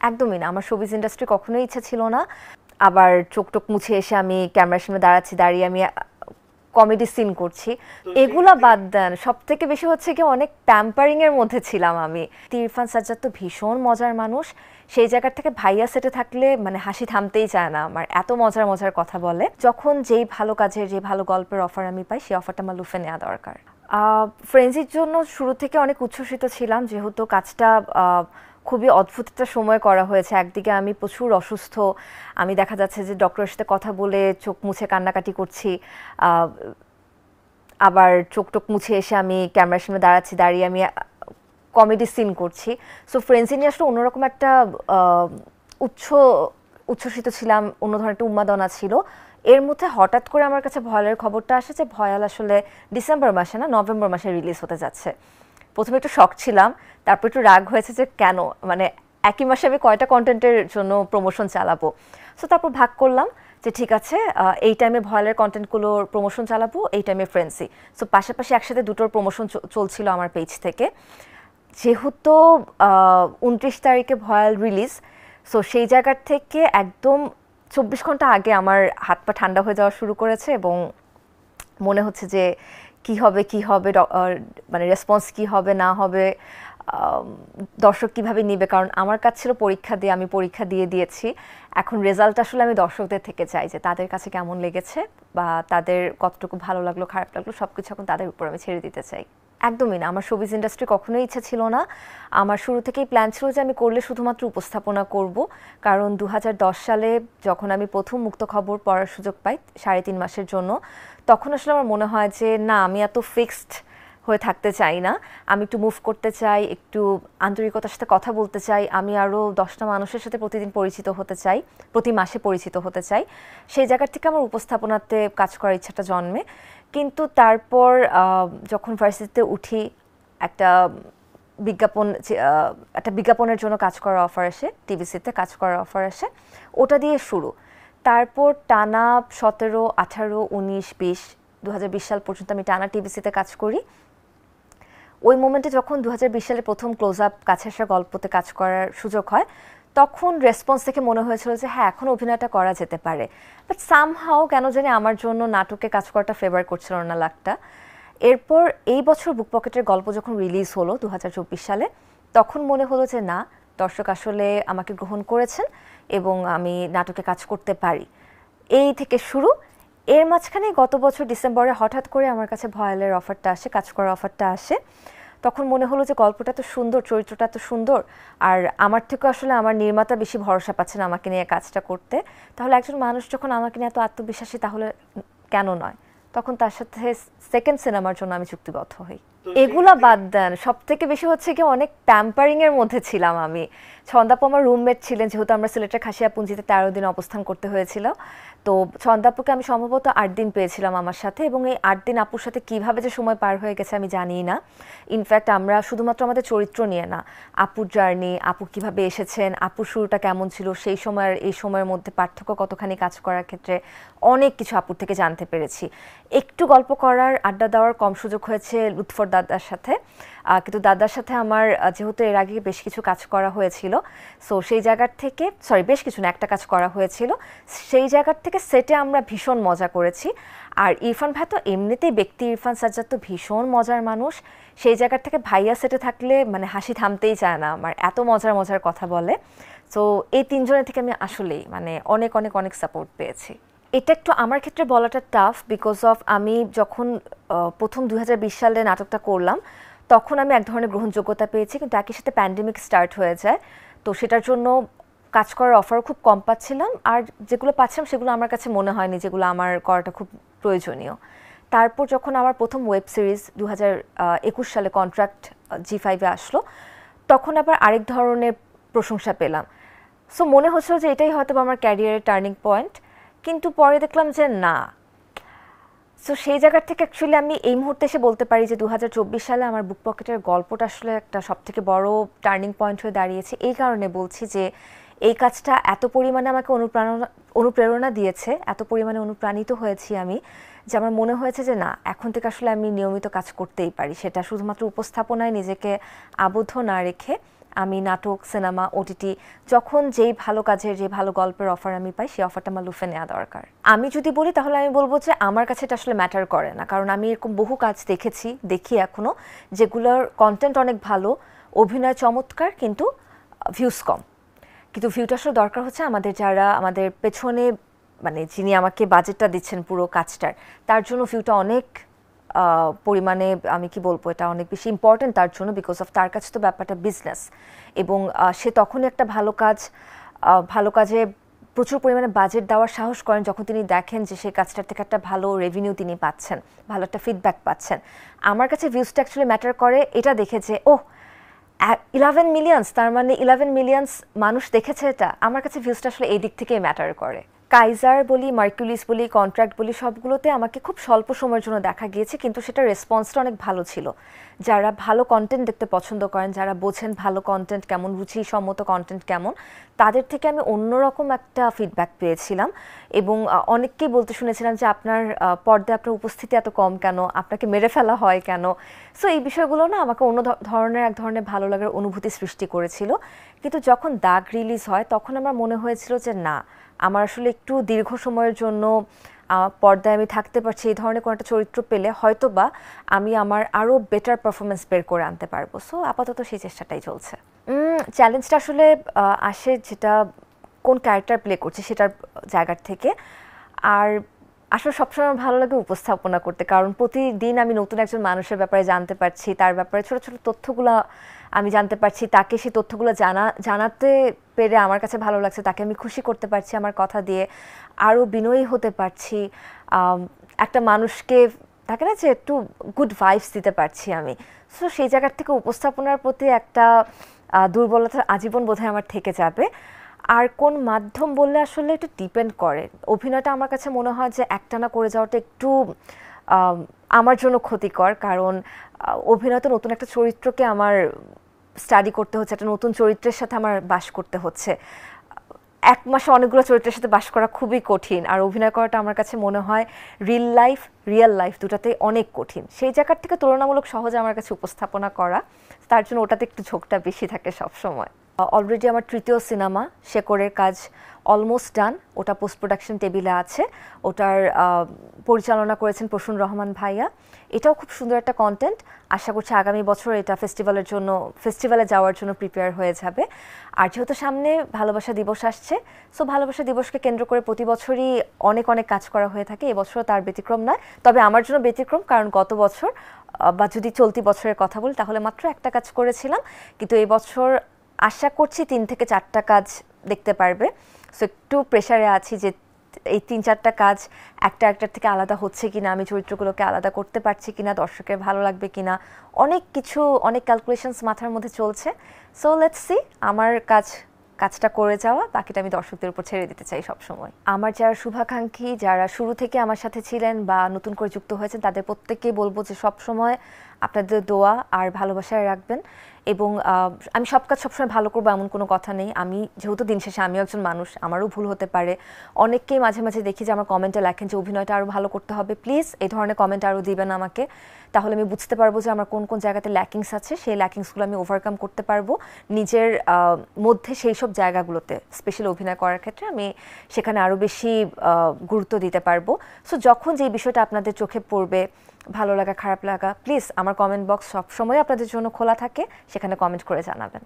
একদমই না। আমার শোবিজ ইন্ডাস্ট্রি কখনোই ইচ্ছা ছিল না। আবার চোখ টোক মুছে এসে আমি ক্যামেরার সামনে দাঁড়িয়ে আমি কমেডি সিন করছি, এগুলা বাদ দেন। সব থেকে বেশি হচ্ছে কি অনেক প্যাম্পারিং এর মধ্যে ছিলাম আমি। ইরফান সাজ্জাদ তো ভীষণ মজার মানুষ, সেই জায়গা থেকে ভাইয়া সেটে থাকলে মানে হাসি থামতেই চায় না আমার, এত মজার মজার কথা বলে। যখন যেই ভালো কাজের যে ভালো গল্পের অফার আমি পাই, সেই অফারটা আমার লুফে নেওয়া দরকার। ফ্রেন্ডসির জন্য শুরু থেকে অনেক উচ্ছ্বসিত ছিলাম, যেহেতু কাজটা খুবই অদ্ভুত একটা সময় করা হয়েছে। একদিকে আমি প্রচুর অসুস্থ, আমি দেখা যাচ্ছে যে ডক্টরের সাথে কথা বলে চোখ মুছে কান্নাকাটি করছি, আবার চোখ টোক মুছে এসে আমি ক্যামেরার সামনে দাঁড়িয়ে আমি কমেডি সিন করছি। সো ফ্রেন্ডসি নিয়ে আসলে অন্যরকম একটা উচ্ছ্বসিত ছিলাম, অন্য ধরনের একটা উন্মাদনা ছিল। এর মধ্যে হঠাৎ করে আমার কাছে ভয়ালের খবরটা আসে যে ভয়াল আসলে ডিসেম্বর মাসে না, নভেম্বর মাসে রিলিজ হতে যাচ্ছে। প্রথমে একটু শক ছিলাম, তারপর একটু রাগ হয়েছে যে কেন, মানে একই মাসে আমি কয়টা কন্টেন্টের জন্য প্রমোশন চালাবো। সো তারপর ভাগ করলাম যে ঠিক আছে, এই টাইমে ভয়ালের কন্টেন্টগুলোর প্রমোশন চালাবো, এই টাইমে ফ্রেন্ডসি। সো পাশাপাশি একসাথে দুটোর প্রমোশন চলছিল আমার পেজ থেকে। যেহেতু 29 তারিখে ভয়াল রিলিজ, সো সেই জায়গার থেকে একদম 24 ঘন্টা আগে আমার হাত পা ঠান্ডা হয়ে যাওয়া শুরু করেছে, এবং মনে হচ্ছে যে কি হবে মানে রেসপন্স কি হবে না হবে, দর্শক কিভাবে নিবে। কারণ আমার কাছে ছিল পরীক্ষা দিয়ে, আমি পরীক্ষা দিয়েছি। এখন রেজাল্ট আসলে আমি দর্শকদের থেকে চাই যে তাদের কাছে কেমন লেগেছে বা তাদের কতটুকু ভালো লাগলো খারাপ লাগলো সবকিছু এখন তাদের উপর আমি ছেড়ে দিতে চাই। একদমই না। আমার শোবিজ ইন্ডাস্ট্রি কখনোই ইচ্ছা ছিল না। আমার শুরু থেকেই প্ল্যান ছিল যে আমি করলে শুধুমাত্র উপস্থাপনা করব। কারণ 2010 সালে যখন আমি প্রথম মুক্ত খবর পড়ার সুযোগ পাই 3.5 মাসের জন্য, তখন আসলে আমার মনে হয় যে না, আমি এত ফিক্সড হয়ে থাকতে চাই না, আমি একটু মুভ করতে চাই, একটু আন্তরিকতার সাথে কথা বলতে চাই, আমি আরও 10টা মানুষের সাথে প্রতিদিন পরিচিত হতে চাই, প্রতি মাসে পরিচিত হতে চাই। সেই জায়গার থেকে আমার উপস্থাপনাতে কাজ করার ইচ্ছাটা জন্মে। কিন্তু তারপর যখন ভার্সিটিতে উঠি, একটা বিজ্ঞাপনের জন্য কাজ করার অফার আসে, টিভিসিতে কাজ করার অফার আসে, ওটা দিয়ে শুরু। তারপর টানা 17, 18, 19, 20, 2020 সাল পর্যন্ত আমি টানা টিভিসিতে কাজ করি। ওই মোমেন্টে যখন 2020 সালে প্রথম ক্লোজ আপ কাছে আসা গল্পতে কাজ করার সুযোগ হয়, তখন রেসপন্স থেকে মনে হয়েছিল যে হ্যাঁ, এখন অভিনয়টা করা যেতে পারে। বাট সামহাও কেন জানি আমার জন্য নাটকে কাজ করাটা ফেভার করছিল না লাকটা। এরপর এই বছর বুক পকেটের গল্প যখন রিলিজ হলো 2024 সালে, তখন মনে হলো যে না, দর্শক আসলে আমাকে গ্রহণ করেছেন এবং আমি নাটকে কাজ করতে পারি। এই থেকে শুরু। এর মাঝখানে গত বছর ডিসেম্বরে হঠাৎ করে আমার কাছে ভয়ালের অফারটা আসে, কাজ করার অফারটা আসে। তখন মনে হলো যে গল্পটা তো সুন্দর, চরিত্রটা তো সুন্দর, আর আমার থেকে আসলে আমার নির্মাতা বেশি ভরসা পাচ্ছেন আমাকে নিয়ে কাজটা করতে। তাহলে একজন মানুষ যখন আমাকে নিয়ে এত আত্মবিশ্বাসী, তাহলে কেন নয়? তখন তার সাথে সেকেন্ড সিনেমার জন্য আমি চুক্তিবদ্ধ হই। এগুলা বাদ দেন। সব থেকে বেশি হচ্ছে কি অনেক প্যাম্পারিং এর মধ্যে ছিলাম আমি। ছন্দাপু আমার রুমমেট ছিলেন, যেহেতু আমরা সিলেটের খাসিয়াপুঞ্জিতে 13 দিন অবস্থান করতে হয়েছিল। তো ছন্দাপুকে আমি সম্ভবত 8 দিন পেয়েছিলাম আমার সাথে, এবং এই 8 দিন আপুর সাথে কিভাবে যে সময় পার হয়ে গেছে আমি জানি না। ইনফ্যাক্ট আমরা শুধুমাত্র আমাদের চরিত্র নিয়ে না, আপুর জার্নি, আপু কিভাবে এসেছেন, আপুর শুরুটা কেমন ছিল, সেই সময় আর এই সময়ের মধ্যে পার্থক্য কতখানি, কাজ করার ক্ষেত্রে অনেক কিছু আপুর থেকে জানতে পেরেছি। একটু গল্প করার, আড্ডা দেওয়ার কম সুযোগ হয়েছে লুৎফর দাদার সাথে, কিন্তু দাদার সাথে আমার যেহেতু এর আগে বেশ কিছু কাজ করা হয়েছিল, সো সেই জায়গার থেকে, বেশ কিছু না, একটা কাজ করা হয়েছিল, সেই জায়গার থেকে সেটে আমরা ভীষণ মজা করেছি। আর ইরফান ভাই তো এমনিতেই ব্যক্তি, ইরফান সাজ্জাদ তো ভীষণ মজার মানুষ, সেই জায়গার থেকে ভাইয়া সেটে থাকলে মানে হাসি থামতেই চায় না আমার, এত মজার মজার কথা বলে। সো এই তিনজনের থেকে আমি আসলেই মানে অনেক অনেক অনেক সাপোর্ট পেয়েছি। এটা একটু আমার ক্ষেত্রে বলাটা টাফ, বিকজ অফ আমি যখন প্রথম 2020 সালে নাটকটা করলাম, তখন আমি এক ধরনের গ্রহণযোগ্যতা পেয়েছি, কিন্তু একই সাথে প্যান্ডেমিক স্টার্ট হয়ে যায়। তো সেটার জন্য কাজ করার অফারও খুব কম পাচ্ছিলাম, আর যেগুলো পাচ্ছিলাম সেগুলো আমার কাছে মনে হয়নি যেগুলো আমার করাটা খুব প্রয়োজনীয়। তারপর যখন আমার প্রথম ওয়েব সিরিজ 2021 সালে কন্ট্রাক্ট জি5-এ আসলো, তখন আবার আরেক ধরনের প্রশংসা পেলাম। সো মনে হচ্ছিল যে এটাই হয়তো আমার ক্যারিয়ারের টার্নিং পয়েন্ট, কিন্তু পরে দেখলাম যে না। সো সেই জায়গার থেকে অ্যাকচুয়ালি আমি এই মুহূর্তে এসে বলতে পারি যে 2024 সালে আমার বুক পকেটের গল্পটা আসলে একটা সবথেকে বড় টার্নিং পয়েন্ট হয়ে দাঁড়িয়েছে। এই কারণে বলছি যে এই কাজটা এত পরিমাণে আমাকে অনুপ্রেরণা দিয়েছে, এত পরিমাণে অনুপ্রাণিত হয়েছি আমি, যে আমার মনে হয়েছে যে না, এখন থেকে আসলে আমি নিয়মিত কাজ করতেই পারি, সেটা শুধুমাত্র উপস্থাপনায় নিজেকে আবদ্ধ না রেখে আমি নাটক, সিনেমা, ওটিটি যখন যেই ভালো কাজের, যে ভালো গল্পের অফার আমি পাই, সেই অফারটা আমার লুফে নেওয়া দরকার। আমি যদি বলি তাহলে আমি বলবো যে আমার কাছে এটা আসলে ম্যাটার করে না, কারণ আমি এরকম বহু কাজ দেখি এখনও, যেগুলোর কন্টেন্ট অনেক ভালো, অভিনয় চমৎকার, কিন্তু ভিউজ কম। কিন্তু ভিউটা আসলে দরকার হচ্ছে আমাদের, যারা আমাদের পেছনে, মানে যিনি আমাকে বাজেটটা দিচ্ছেন পুরো কাজটার, তার জন্য ভিউটা অনেক পরিমাণে, আমি কি বলবো, এটা অনেক বেশি ইম্পর্টেন্ট তার জন্য, বিকজ অফ তার কাছে তো ব্যাপারটা বিজনেস। এবং সে তখনই একটা ভালো কাজে প্রচুর পরিমাণে বাজেট দেওয়ার সাহস করেন যখন তিনি দেখেন যে সেই কাজটার থেকে একটা ভালো রেভিনিউ তিনি পাচ্ছেন, ভালো একটা ফিডব্যাক পাচ্ছেন। আমার কাছে ভিউজটা অ্যাকচুয়ালি ম্যাটার করে এটা দেখে যে 11 মিলিয়ন্স, তার মানে 11 মিলিয়ন্স মানুষ দেখেছে এটা। আমার কাছে ভিউজটা আসলে এই দিক থেকেই ম্যাটার করে। কাইজার বলি, মার্কুলিস বলি, কন্ট্রাক্ট বলি, সবগুলোতে আমাকে খুব স্বল্প সময়ের জন্য দেখা গিয়েছে, কিন্তু সেটা রেসপন্সটা অনেক ভালো ছিল। যারা ভালো কন্টেন্ট দেখতে পছন্দ করেন, যারা বোঝেন ভালো কন্টেন্ট কেমন, রুচিসম্মত কন্টেন্ট কেমন, তাদের থেকে আমি অন্যরকম একটা ফিডব্যাক পেয়েছিলাম। এবং অনেককেই বলতে শুনেছিলাম যে আপনার পর্দায় আপনার উপস্থিতি এত কম কেন, আপনাকে মেরে ফেলা হয় কেন। সো এই বিষয়গুলো না আমাকে অন্য এক ধরনের ভালো লাগার অনুভূতি সৃষ্টি করেছিল। কিন্তু যখন দাগ রিলিজ হয় তখন আমার মনে হয়েছিল যে না, আমার আসলে একটু দীর্ঘ সময়ের জন্য পর্দায় আমি থাকতে পারছি, এই ধরনের কোনো একটা চরিত্র পেলে হয়তো বা আমি আমার আরও বেটার পারফরমেন্স বের করে আনতে পারবো। সো আপাতত সেই চেষ্টাটাই চলছে। চ্যালেঞ্জটা আসলে আসে যেটা কোন ক্যারেক্টার প্লে করছে সেটার জায়গার থেকে। আর আসলে সবসময় ভালো লাগে উপস্থাপনা করতে, কারণ প্রতিদিন আমি নতুন একজন মানুষের ব্যাপারে জানতে পারছি, তার ব্যাপারে ছোট ছোট তথ্যগুলো আমি জানতে পারছি, তাকে সেই তথ্যগুলো জানাতে পেরে আমার কাছে ভালো লাগছে, তাকে আমি খুশি করতে পারছি আমার কথা দিয়ে, আরও বিনয়ী হতে পারছি, একটা মানুষকে থাকে না যে একটু গুড ভাইবস দিতে পারছি আমি। সো সেই জায়গার থেকে উপস্থাপনার প্রতি একটা দুর্বলতা আজীবন বোধহয় আমার থেকে যাবে। আর কোন মাধ্যম বললে আসলে এটা ডিপেন্ড করে। অভিনয়টা আমার কাছে মনে হয় যে একটানা করে যাওয়াটা একটু আমার জন্য ক্ষতিকর, কারণ অভিনয়তে নতুন একটা চরিত্রকে আমার স্টাডি করতে হচ্ছে, একটা নতুন চরিত্রের সাথে আমার বাস করতে হচ্ছে। এক মাসে অনেকগুলো চরিত্রের সাথে বাস করা খুবই কঠিন, আর অভিনয় করাটা আমার কাছে মনে হয় রিয়েল লাইফ দুটাতেই অনেক কঠিন। সেই জায়গার থেকে তুলনামূলক সহজে আমার কাছে উপস্থাপনা করা, তার জন্য ওটাতে একটু ঝোঁকটা বেশি থাকে সবসময়। অলরেডি আমার তৃতীয় সিনেমা শেকরের কাজ অলমোস্ট ডান, ওটা পোস্ট প্রোডাকশন টেবিলে আছে। ওটার পরিচালনা করেছেন প্রসূন রহমান ভাইয়া। এটাও খুব সুন্দর একটা কন্টেন্ট। আশা করছি আগামী বছর এটা ফেস্টিভ্যালে যাওয়ার জন্য প্রিপেয়ার হয়ে যাবে। আর যেহেতু সামনে ভালোবাসা দিবস আসছে, সো ভালোবাসা দিবসকে কেন্দ্র করে প্রতি বছরই অনেক কাজ করা হয়ে থাকে, এবছরও তার ব্যতিক্রম নয়। তবে আমার জন্য ব্যতিক্রম, কারণ গত বছর বা যদি চলতি বছরের কথা বলি তাহলে মাত্র একটা কাজ করেছিলাম, কিন্তু এই বছর আশা করছি 3 থেকে 4টা কাজ দেখতে পারবে। সো একটু প্রেশারে আছি যে এই 3-4টা কাজ একটা একটার থেকে আলাদা হচ্ছে কিনা, আমি চরিত্রগুলোকে আলাদা করতে পারছি কিনা, দর্শকের ভালো লাগবে কিনা, অনেক ক্যালকুলেশনস মাথার মধ্যে চলছে। সো লেটস সি, আমার কাজটা করে যাওয়া, বাকিটা আমি দর্শকদের উপর ছেড়ে দিতে চাই সবসময়। আমার যারা শুভাকাঙ্ক্ষী, যারা শুরু থেকে আমার সাথে ছিলেন বা নতুন করে যুক্ত হয়েছেন, তাদের প্রত্যেককেই বলবো যে সবসময় আপনাদের দোয়া আর ভালোবাসায় রাখবেন। এবং আমি সব কাজ সবসময় ভালো করবো এমন কোনো কথা নেই। আমি যেহেতু দিন শেষে আমিও একজন মানুষ, আমারও ভুল হতে পারে। অনেককেই মাঝে মাঝে দেখি যে আমার কমেন্টে লেখেন যে অভিনয়টা আরও ভালো করতে হবে, প্লিজ এই ধরনের কমেন্ট আরও দিবেন আমাকে, তাহলে আমি বুঝতে পারবো যে আমার কোন কোন জায়গাতে ল্যাকিংস আছে, সেই ল্যাকিংসগুলো আমি ওভারকাম করতে পারবো নিজের মধ্যে। সেই সব জায়গাগুলোতে স্পেশালি অভিনয় করার ক্ষেত্রে আমি সেখানে আরও বেশি গুরুত্ব দিতে পারবো। সো যখন যেই বিষয়টা আপনাদের চোখে পড়বে, ভালো লাগা খারাপ লাগা, প্লিজ আমার কমেন্ট বক্স সবসময় আপনাদের জন্য খোলা থাকে, সেখানে কমেন্ট করে জানাবেন।